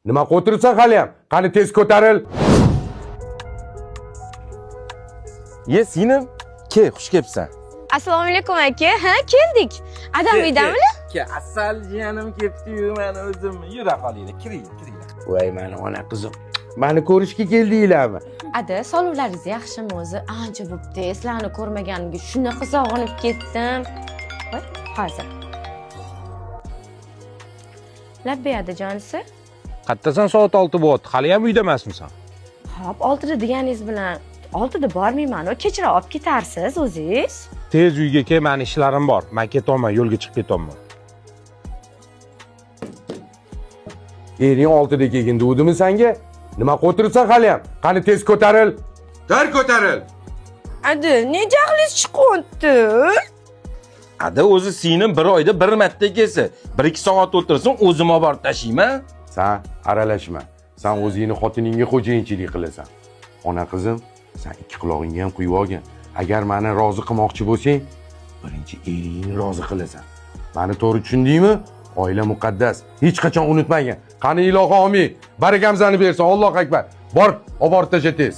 Nima o'tirsan hali ham? Qani tez ko'taril. Ye singlim, ke, xush kelibsan. Assalomu alaykum aka. Ha, keldik. Adam uydamili? Ke, asal jiyanim kelibdi-yu, men o'zim yura qolinglar. Kiringlar. Voy meni ona qizim. Meni ko'rishga keldinglarmi? Ada, sog'liqlaringiz yaxshimi o'zi? Ancha bo'pti. Sizlarni ko'rmaganimga shunaqa sog'inib ketdim. Voy, hozir. Labbay adajonisi. Qattasan soat 6 bo'lyapti. Hali ham uyda emasmisan? Hop, 6 da deganingiz bilan 6 da bormayman. Kechira olib ketarsiz o'zingiz. Tez uyga kel, meni ishlarim bor. Men ketaman, yo'lga chiqib ketaman. Ering 6da kelgin degandimi senga? Nima o'tirsan hali ham? Qani tez ko'taril. Ko'taril. Ada, ne jahlingiz chiqyapti? Ada o'zi singlim bir oyda bir marta kelsa, 1-2 soat o'tirsin, o'zim olib borib tashlayman. Sen aralashma. Sen o'zingni xotiningga xo'jayinchilik qilasan. Ona qizim, sen ikki quloqingga ham quyib olgin. Agar meni rozi qilmoqchi bo'lsang, birinchi eringni rozi qilasan. Meni to'g'ri tushundingmi? Oila muqaddas. Hech qachon unutmagin. Qani ilohi omin. Barakamzani bersin. Allohu akbar. Bor, olib borib tasha tez.